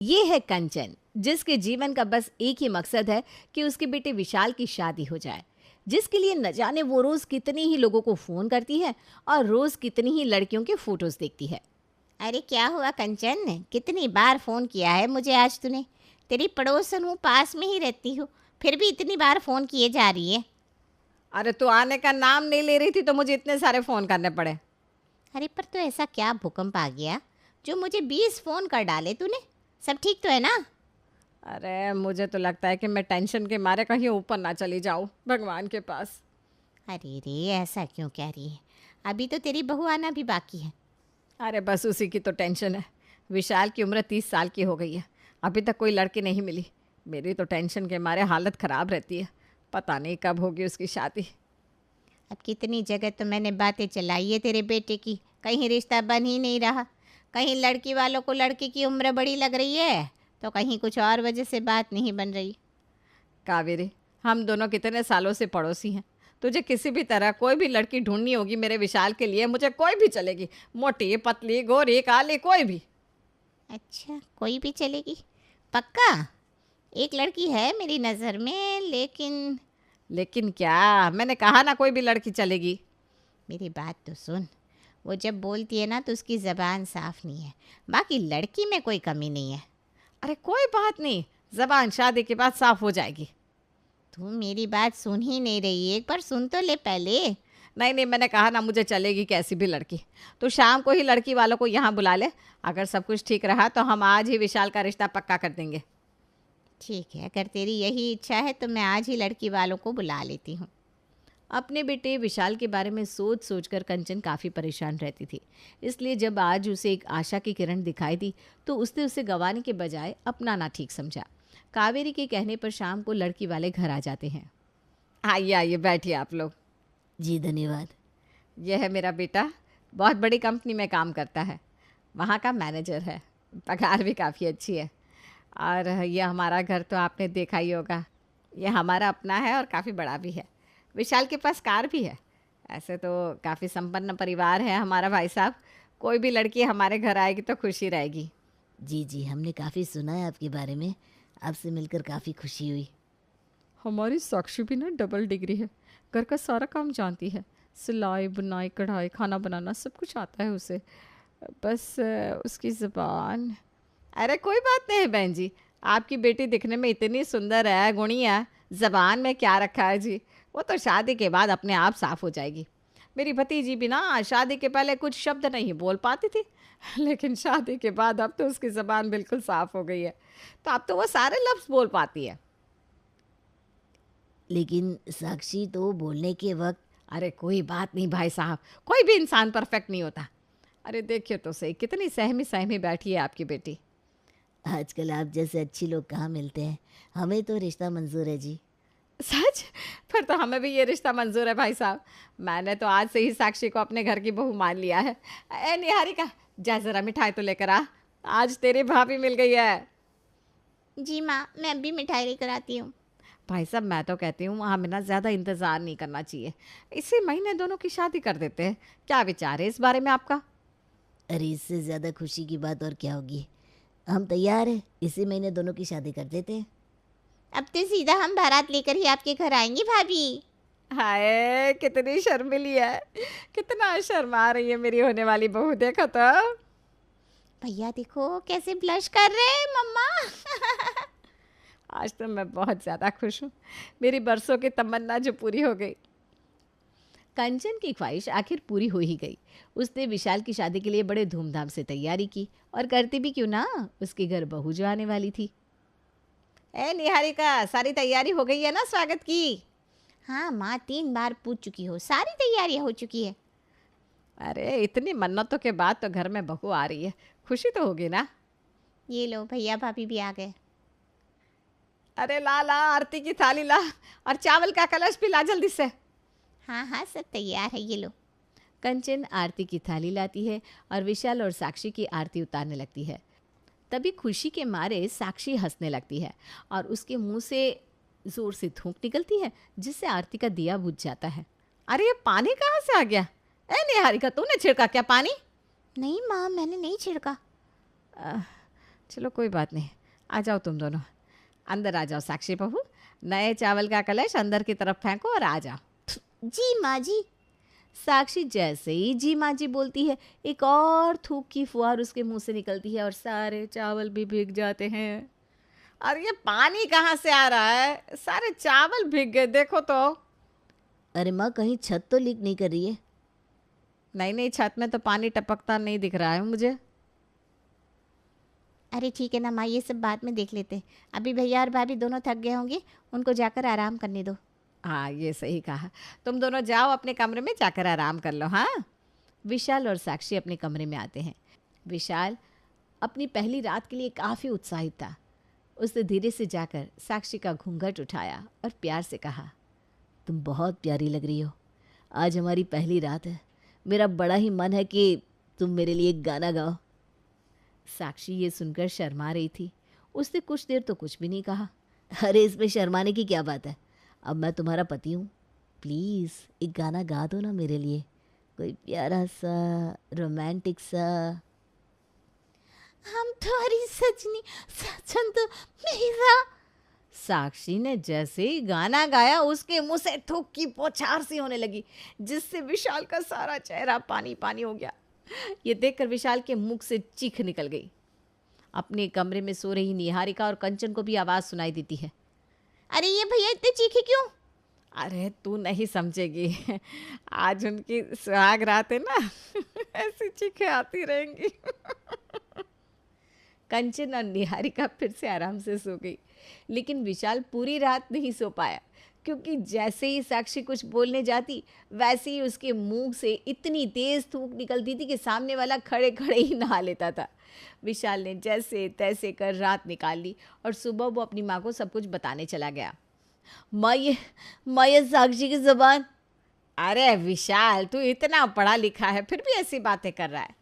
ये है कंचन, जिसके जीवन का बस एक ही मकसद है कि उसके बेटे विशाल की शादी हो जाए, जिसके लिए न जाने वो रोज कितनी ही लोगों को फोन करती है और रोज कितनी ही लड़कियों के फोटोज देखती है। अरे क्या हुआ कंचन, कितनी बार फ़ोन किया है मुझे आज तूने। तेरी पड़ोसन हूँ, पास में ही रहती हूँ, फिर भी इतनी बार फ़ोन किए जा रही है। अरे तू आने का नाम नहीं ले रही थी तो मुझे इतने सारे फोन करने पड़े। अरे पर तो ऐसा क्या भूकंप आ गया जो मुझे 20 फ़ोन कर डाले तूने। सब ठीक तो है ना? अरे मुझे तो लगता है कि मैं टेंशन के मारे कहीं ऊपर ना चली जाऊं भगवान के पास। अरे रे, ऐसा क्यों कह रही है? अभी तो तेरी बहू आना भी बाकी है। अरे बस उसी की तो टेंशन है। विशाल की उम्र 30 साल की हो गई है, अभी तक कोई लड़की नहीं मिली। मेरी तो टेंशन के मारे हालत ख़राब रहती है। पता नहीं कब होगी उसकी शादी। अब कितनी जगह तो मैंने बातें चलाई है तेरे बेटे की, कहीं रिश्ता बन ही नहीं रहा। कहीं लड़की वालों को लड़की की उम्र बड़ी लग रही है, तो कहीं कुछ और वजह से बात नहीं बन रही। कावेरी, हम दोनों कितने सालों से पड़ोसी हैं। तुझे किसी भी तरह कोई भी लड़की ढूंढनी होगी मेरे विशाल के लिए, मुझे कोई भी चलेगी। मोटी, पतली, गोरी, काली, कोई भी। अच्छा, कोई भी चलेगी? पक्का? एक लड़की है मेरी नज़र में, लेकिन लेकिन क्या? मैंने कहा ना कोई भी लड़की चलेगी। मेरी बात तो सुन। वो जब बोलती है ना तो उसकी ज़बान साफ नहीं है। बाकी लड़की में कोई कमी नहीं है। अरे कोई बात नहीं, जबान शादी के बाद साफ हो जाएगी। तू मेरी बात सुन ही नहीं रही, एक बार सुन तो ले पहले। नहीं नहीं, मैंने कहा ना मुझे चलेगी कैसी भी लड़की। तो शाम को ही लड़की वालों को यहाँ बुला ले। अगर सब कुछ ठीक रहा तो हम आज ही विशाल का रिश्ता पक्का कर देंगे। ठीक है, अगर तेरी यही इच्छा है तो मैं आज ही लड़की वालों को बुला लेती हूँ। अपने बेटे विशाल के बारे में सोच सोचकर कंचन काफ़ी परेशान रहती थी। इसलिए जब आज उसे एक आशा की किरण दिखाई दी तो उसने उसे गंवाने के बजाय अपनाना ठीक समझा। कावेरी के कहने पर शाम को लड़की वाले घर आ जाते हैं। आइए आइए, बैठिए आप लोग। जी धन्यवाद। यह है मेरा बेटा, बहुत बड़ी कंपनी में काम करता है, वहाँ का मैनेजर है। पगार भी काफ़ी अच्छी है। और यह हमारा घर तो आपने देखा ही होगा। यह हमारा अपना है और काफ़ी बड़ा भी है। विशाल के पास कार भी है। ऐसे तो काफ़ी संपन्न परिवार है हमारा भाई साहब। कोई भी लड़की हमारे घर आएगी तो खुशी रहेगी। जी जी, हमने काफ़ी सुना है आपके बारे में। आपसे मिलकर काफ़ी खुशी हुई। हमारी साक्षी भी ना डबल डिग्री है, घर का सारा काम जानती है। सिलाई, बुनाई, कढ़ाई, खाना बनाना सब कुछ आता है उसे। बस उसकी ज़बान। अरे कोई बात नहीं बहन जी, आपकी बेटी दिखने में इतनी सुंदर है, गुणी है, ज़बान में क्या रखा है जी। वो तो शादी के बाद अपने आप साफ़ हो जाएगी। मेरी भतीजी भी ना शादी के पहले कुछ शब्द नहीं बोल पाती थी, लेकिन शादी के बाद अब तो उसकी ज़बान बिल्कुल साफ़ हो गई है। तो अब तो वो सारे लफ्ज़ बोल पाती है। लेकिन साक्षी तो बोलने के वक्त। अरे कोई बात नहीं भाई साहब, कोई भी इंसान परफेक्ट नहीं होता। अरे देखिए तो सही, कितनी सहमी सहमी बैठी है आपकी बेटी। आजकल आप जैसे अच्छी लोग कहाँ मिलते हैं। हमें तो रिश्ता मंजूर है जी। सच? फिर तो हमें भी ये रिश्ता मंजूर है भाई साहब। मैंने तो आज से ही साक्षी को अपने घर की बहू मान लिया है। ए निहारिका, जा ज़रा मिठाई तो लेकर आ, आज तेरी भाभी मिल गई है। जी माँ, मैं अभी मिठाई लेकर आती हूँ। भाई साहब मैं तो कहती हूँ हमें ना ज़्यादा इंतज़ार नहीं करना चाहिए। इसी महीने दोनों की शादी कर देते हैं। क्या विचार है इस बारे में आपका? अरे इससे ज़्यादा खुशी की बात और क्या होगी। हम तैयार हैं, इसी महीने दोनों की शादी कर देते हैं। अब तो सीधा हम बारात लेकर ही आपके घर आएंगी भाभी। हाय कितनी शर्मिली है, कितना शर्मा रही है मेरी होने वाली बहू, देखो तो। भैया देखो कैसे ब्लश कर रहे हैं मम्मा। आज तो मैं बहुत ज़्यादा खुश हूँ, मेरी बरसों की तमन्ना जो पूरी हो गई। कंचन की ख्वाहिश आखिर पूरी हो ही गई। उसने विशाल की शादी के लिए बड़े धूमधाम से तैयारी की, और करती भी क्यों ना, उसके घर बहू जो आने वाली थी। ए निहारिका, सारी तैयारी हो गई है ना स्वागत की? हाँ माँ, 3 बार पूछ चुकी हो, सारी तैयारियाँ हो चुकी है। अरे इतनी मन्नतों के बाद तो घर में बहू आ रही है, खुशी तो होगी ना। ये लो, भैया भाभी भी आ गए। अरे ला ला, आरती की थाली ला, और चावल का कलश भी ला जल्दी से। हाँ हाँ, सब तैयार है, ये लो। कंचन आरती की थाली लाती है और विशाल और साक्षी की आरती उतारने लगती है। तभी खुशी के मारे साक्षी हंसने लगती है और उसके मुंह से जोर से धूप निकलती है, जिससे आरती का दिया बुझ जाता है। अरे ये पानी कहाँ से आ गया? ए निहारिका, तूने छिड़का क्या पानी? नहीं माँ, मैंने नहीं छिड़का। चलो कोई बात नहीं, आ जाओ तुम दोनों, अंदर आ जाओ साक्षी बहू, नए चावल का कलश अंदर की तरफ फेंको और आ जाओ। जी माँ जी। साक्षी जैसे ही जी माँ जी बोलती है, एक और थूक की फुहार उसके मुंह से निकलती है और सारे चावल भी भीग जाते हैं। और ये पानी कहाँ से आ रहा है? सारे चावल भीग गए, देखो तो। अरे माँ, कहीं छत तो लीक नहीं कर रही है? नहीं नहीं, छत में तो पानी टपकता नहीं दिख रहा है मुझे। अरे ठीक है ना माँ, ये सब बाद में देख लेते हैं। अभी भैया और भाभी दोनों थक गए होंगे, उनको जाकर आराम करने दो। हाँ, ये सही कहा। तुम दोनों जाओ अपने कमरे में, जाकर आराम कर लो। हाँ। विशाल और साक्षी अपने कमरे में आते हैं। विशाल अपनी पहली रात के लिए काफ़ी उत्साहित था। उसने धीरे से जाकर साक्षी का घूंघट उठाया और प्यार से कहा, तुम बहुत प्यारी लग रही हो। आज हमारी पहली रात है, मेरा बड़ा ही मन है कि तुम मेरे लिए एक गाना गाओ। साक्षी ये सुनकर शर्मा रही थी। उसने कुछ देर तो कुछ भी नहीं कहा। अरे इसमें शर्माने की क्या बात है, अब मैं तुम्हारा पति हूँ, प्लीज़ एक गाना गा दो ना मेरे लिए, कोई प्यारा सा रोमांटिक सा। हम तुम्हारी सजनी, सजन तो मेरा। साक्षी ने जैसे ही गाना गाया, उसके मुंह से थूक की बौछार सी होने लगी, जिससे विशाल का सारा चेहरा पानी पानी हो गया। ये देखकर विशाल के मुख से चीख निकल गई। अपने कमरे में सो रही निहारिका और कंचन को भी आवाज़ सुनाई देती है। अरे ये भैया इतने चीखे क्यों? अरे तू नहीं समझेगी, आज उनकी सुहाग रात है ना, ऐसी चीखें आती रहेंगी। कंचन और निहारिका फिर से आराम से सो गई, लेकिन विशाल पूरी रात नहीं सो पाया, क्योंकि जैसे ही साक्षी कुछ बोलने जाती, वैसे ही उसके मुंह से इतनी तेज थूक निकलती थी कि सामने वाला खड़े खड़े ही नहा लेता था। विशाल ने जैसे तैसे कर रात निकाल ली और सुबह वो अपनी माँ को सब कुछ बताने चला गया। माँ ये साक्षी की ज़बान। अरे विशाल, तू इतना पढ़ा लिखा है फिर भी ऐसी बातें कर रहा है।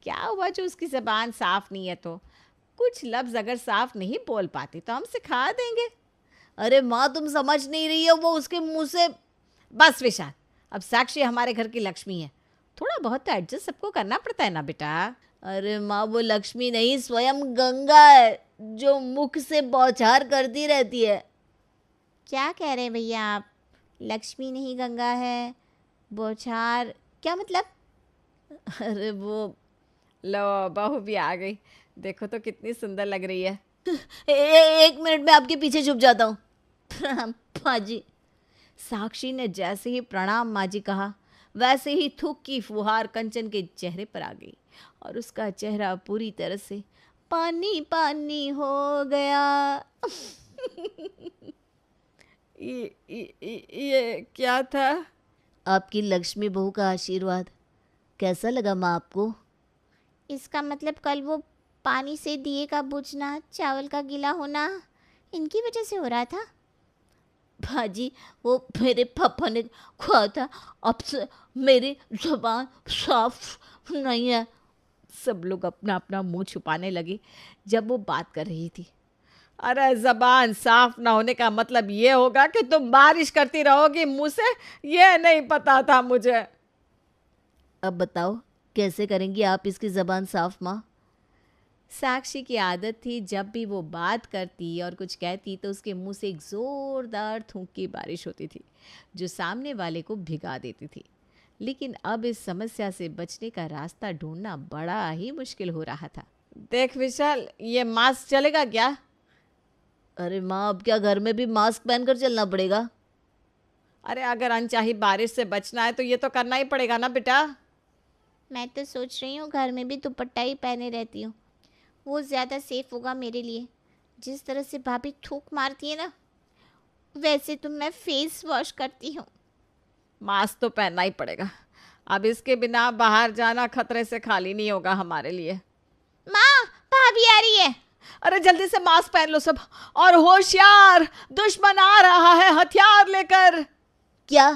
क्या हुआ जो उसकी ज़बान साफ नहीं है? तो कुछ लफ्ज़ अगर साफ नहीं बोल पाती तो हम सिखा देंगे। अरे माँ, तुम समझ नहीं रही हो, वो उसके मुंह से। बस विशाल, अब साक्षी हमारे घर की लक्ष्मी है, थोड़ा बहुत तो एडजस्ट सबको करना पड़ता है ना बेटा। अरे माँ, वो लक्ष्मी नहीं, स्वयं गंगा है, जो मुख से बौछार करती रहती है। क्या कह रहे हैं भैया आप? लक्ष्मी नहीं गंगा है, बौछार क्या मतलब? अरे वो लो, बहू भी आ गई, देखो तो कितनी सुंदर लग रही है। एक मिनट में आपके पीछे छुप जाता हूँ। प्रणाम पाजी। साक्षी ने जैसे ही प्रणाम माँ जी कहा, वैसे ही थूक की फुहार कंचन के चेहरे पर आ गई और उसका चेहरा पूरी तरह से पानी पानी हो गया। ये क्या था? आपकी लक्ष्मी बहू का आशीर्वाद। कैसा लगा माँ आपको? इसका मतलब कल वो पानी से दिए का बुझना, चावल का गीला होना, इनकी वजह से हो रहा था। भाजी, वो मेरे पापा ने कहा था, अब से मेरी ज़बान साफ नहीं है। सब लोग अपना अपना मुंह छुपाने लगे जब वो बात कर रही थी। अरे जबान साफ ना होने का मतलब ये होगा कि तुम बारिश करती रहोगी मुंह से? ये नहीं पता था मुझे। अब बताओ कैसे करेंगी आप इसकी ज़बान साफ माँ? साक्षी की आदत थी, जब भी वो बात करती और कुछ कहती तो उसके मुंह से एक ज़ोरदार थूक की बारिश होती थी, जो सामने वाले को भिगा देती थी। लेकिन अब इस समस्या से बचने का रास्ता ढूंढना बड़ा ही मुश्किल हो रहा था। देख विशाल, ये मास्क चलेगा क्या? अरे माँ, अब क्या घर में भी मास्क पहनकर चलना पड़ेगा? अरे अगर अनचाही बारिश से बचना है तो ये तो करना ही पड़ेगा ना बेटा। मैं तो सोच रही हूँ घर में भी दुपट्टा ही पहने रहती हूँ, वो ज़्यादा सेफ होगा मेरे लिए। जिस तरह से भाभी थूक मारती है ना, वैसे तो मैं फेस वॉश करती हूँ। मास्क तो पहनना ही पड़ेगा, अब इसके बिना बाहर जाना खतरे से खाली नहीं होगा हमारे लिए। माँ, भाभी आ रही है। अरे जल्दी से मास्क पहन लो सब, और होशियार, दुश्मन आ रहा है हथियार लेकर। क्या?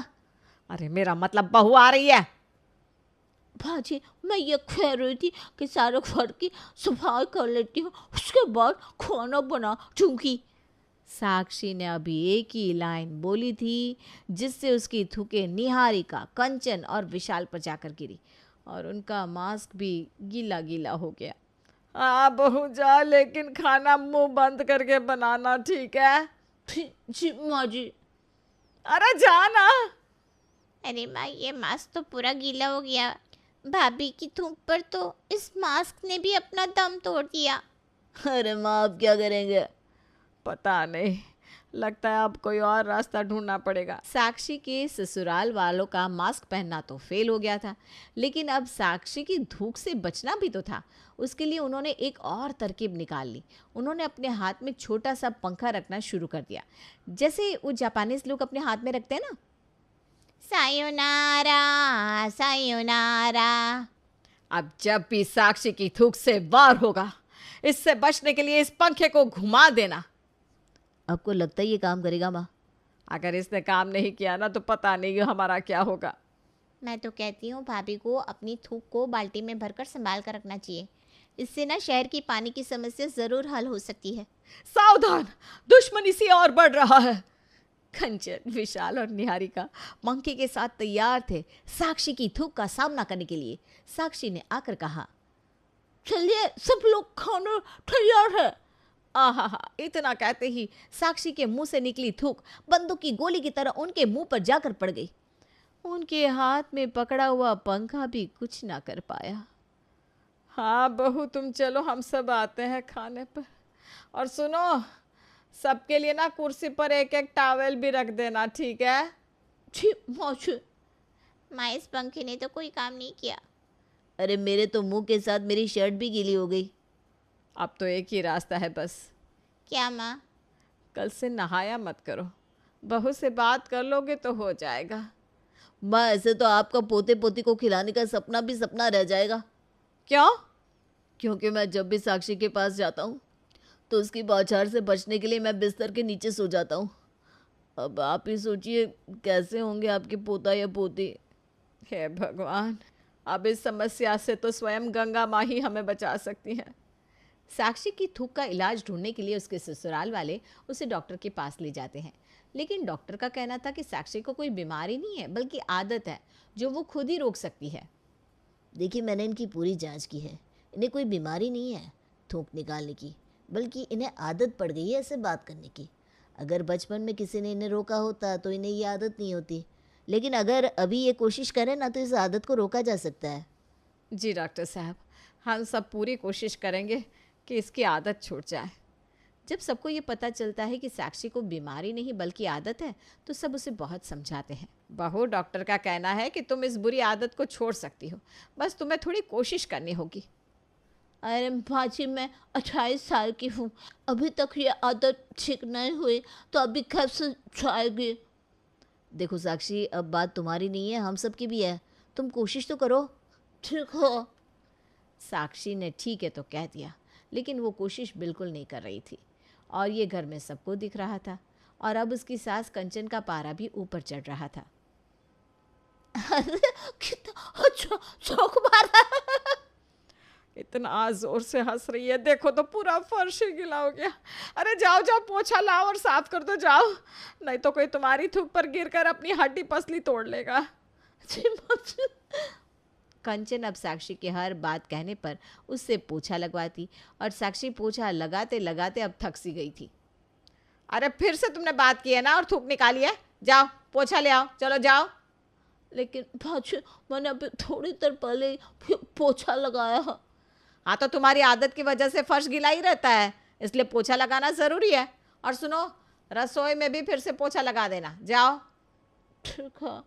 अरे मेरा मतलब बहू आ रही है। भाजी, मैं ये कह रही थी कि सारे घर की सफाई कर लेती हूँ, उसके बाद खाना बना दूंगी। साक्षी ने अभी एक ही लाइन बोली थी, जिससे उसकी थूके निहारिका, कंचन और विशाल पर जाकर गिरी और उनका मास्क भी गीला गीला हो गया। हाँ बहू जा, लेकिन खाना मुंह बंद करके बनाना, ठीक है? जी माँ जी। अरे जाना। अरे माँ, ये मास्क तो पूरा गीला हो गया। भाभी की थूक पर तो इस मास्क ने भी अपना दम तोड़ दिया। अरे माँ, अब क्या करेंगे? पता नहीं, लगता है अब कोई और रास्ता ढूंढना पड़ेगा। साक्षी के ससुराल वालों का मास्क पहनना तो फेल हो गया था, लेकिन अब साक्षी की धूप से बचना भी तो था। उसके लिए उन्होंने एक और तरकीब निकाल ली। उन्होंने अपने हाथ में छोटा सा पंखा रखना शुरू कर दिया, जैसे वो जापानीज लोग अपने हाथ में रखते हैं ना। Sayonara sayonara. अब जब भी साक्षी की थूक से वार होगा, इससे बचने के लिए इस पंखे को घुमा देना। आपको लगता है ये काम करेगा माँ? अगर इसने काम नहीं किया ना तो पता नहीं हमारा क्या होगा। मैं तो कहती हूँ भाभी को अपनी थूक को बाल्टी में भरकर संभाल कर रखना चाहिए। इससे ना शहर की पानी की समस्या ज़रूर हल हो सकती है। सावधान, दुश्मन इसी और बढ़ रहा है। कंचन, विशाल और निहारिका मंकी के साथ तैयार थे साक्षी की थूक का सामना करने के लिए। साक्षी ने आकर कहा, चलिए सब लोग, खाना तैयार है। आहा, इतना कहते ही साक्षी के मुंह से निकली थूक बंदूक की गोली की तरह उनके मुंह पर जाकर पड़ गई। उनके हाथ में पकड़ा हुआ पंखा भी कुछ ना कर पाया। हाँ बहू, तुम चलो, हम सब आते हैं खाने पर। और सुनो, सबके लिए ना कुर्सी पर एक एक टॉवेल भी रख देना, ठीक है? ठीक माँ। माँ, इस पंखे ने तो कोई काम नहीं किया। अरे मेरे तो मुंह के साथ मेरी शर्ट भी गीली हो गई। अब तो एक ही रास्ता है बस। क्या माँ? कल से नहाया मत करो, बहू से बात कर लोगे तो हो जाएगा। माँ, ऐसे तो आपका पोते पोती को खिलाने का सपना भी सपना रह जाएगा। क्यों? क्योंकि मैं जब भी साक्षी के पास जाता हूँ तो उसकी बौछार से बचने के लिए मैं बिस्तर के नीचे सो जाता हूँ। अब आप ही सोचिए कैसे होंगे आपके पोता या पोती। हे भगवान, अब इस समस्या से तो स्वयं गंगा माँ ही हमें बचा सकती हैं। साक्षी की थूक का इलाज ढूंढने के लिए उसके ससुराल वाले उसे डॉक्टर के पास ले जाते हैं, लेकिन डॉक्टर का कहना था कि साक्षी को कोई बीमारी नहीं है, बल्कि आदत है जो वो खुद ही रोक सकती है। देखिए, मैंने इनकी पूरी जांच की है, इन्हें कोई बीमारी नहीं है थूक निकालने की, बल्कि इन्हें आदत पड़ गई है ऐसे बात करने की। अगर बचपन में किसी ने इन्हें रोका होता तो इन्हें ये आदत नहीं होती, लेकिन अगर अभी ये कोशिश करें ना तो इस आदत को रोका जा सकता है। जी डॉक्टर साहब, हम सब पूरी कोशिश करेंगे कि इसकी आदत छूट जाए। जब सबको ये पता चलता है कि साक्षी को बीमारी नहीं बल्कि आदत है तो सब उसे बहुत समझाते हैं। बहू, डॉक्टर का कहना है कि तुम इस बुरी आदत को छोड़ सकती हो, बस तुम्हें थोड़ी कोशिश करनी होगी। अरे भाजी, मैं 28 साल की हूँ, अभी तक ये आदत ठीक नहीं हुई तो अभी कैसे जाएगी? देखो साक्षी, अब बात तुम्हारी नहीं है, हम सब की भी है, तुम कोशिश तो करो। ठीक हो? साक्षी ने ठीक है तो कह दिया, लेकिन वो कोशिश बिल्कुल नहीं कर रही थी और ये घर में सबको दिख रहा था। और अब उसकी सास कंचन का पारा भी ऊपर चढ़ रहा था। कितना अच्छा चौक मारा। इतना जोर से हंस रही है, देखो तो पूरा फर्श ही गीला हो गया। अरे जाओ जाओ, पोछा लाओ और साफ कर दो, जाओ, नहीं तो कोई तुम्हारी थूक पर गिरकर अपनी हड्डी पसली तोड़ लेगा। कंचन अब साक्षी के हर बात कहने पर उससे पोछा लगवाती और साक्षी पोछा लगाते लगाते अब थक सी गई थी। अरे फिर से तुमने बात की है ना और थूक निकाली है, जाओ पोछा ले आओ, चलो जाओ। लेकिन भाजी, मैंने अभी थोड़ी देर पहले पोछा लगाया। हाँ तो तुम्हारी आदत की वजह से फर्श गीला ही रहता है, इसलिए पोछा लगाना ज़रूरी है। और सुनो, रसोई में भी फिर से पोछा लगा देना, जाओ। ठीक है।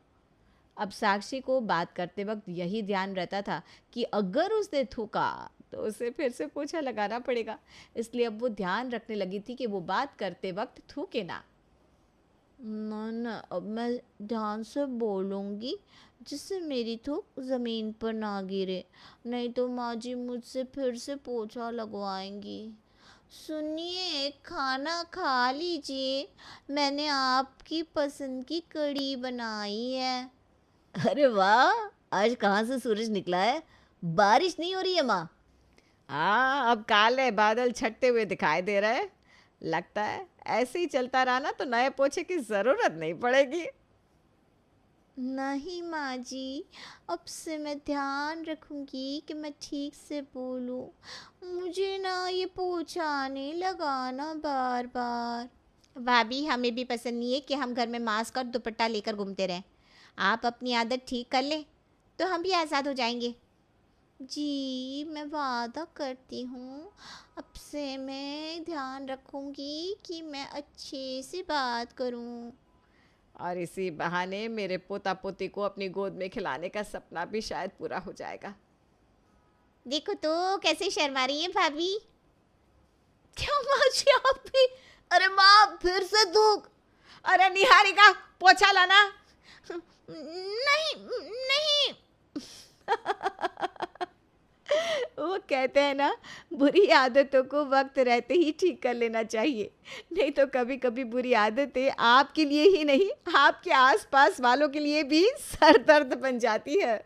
अब साक्षी को बात करते वक्त यही ध्यान रहता था कि अगर उसने थूका तो उसे फिर से पोछा लगाना पड़ेगा, इसलिए अब वो ध्यान रखने लगी थी कि वो बात करते वक्त थूके ना। ना, अब मैं ध्यान से बोलूँगी जिससे मेरी थूक ज़मीन पर ना गिरे, नहीं तो माँ जी मुझसे फिर से पोछा लगवाएंगी। सुनिए, खाना खा लीजिए, मैंने आपकी पसंद की कढ़ी बनाई है। अरे वाह, आज कहाँ से सूरज निकला है? बारिश नहीं हो रही है माँ? हाँ, अब काले बादल छटते हुए दिखाई दे रहे हैं। लगता है ऐसे ही चलता रहा ना तो नए पोछे की ज़रूरत नहीं पड़ेगी। नहीं माँ जी, अब से मैं ध्यान रखूंगी कि मैं ठीक से बोलूं। मुझे ना ये पोछा नहीं लगाना बार बार। भाभी, हमें भी पसंद नहीं है कि हम घर में मास्क और दुपट्टा लेकर घूमते रहें। आप अपनी आदत ठीक कर लें तो हम भी आज़ाद हो जाएंगे। जी, मैं वादा करती हूँ, अब से मैं ध्यान रखूंगी कि मैं अच्छे से बात करूँ। और इसी बहाने मेरे पोता पोती को अपनी गोद में खिलाने का सपना भी शायद पूरा हो जाएगा। देखो तो कैसे शर्मा रही है भाभी। क्यों माँ जी आप भी? अरे माँ फिर से धूप। अरे निहारिका पोछा लाना। नहीं नहीं। वो कहते हैं ना, बुरी आदतों को वक्त रहते ही ठीक कर लेना चाहिए, नहीं तो कभी कभी बुरी आदतें आपके लिए ही नहीं, आपके आसपास वालों के लिए भी सर दर्द बन जाती है।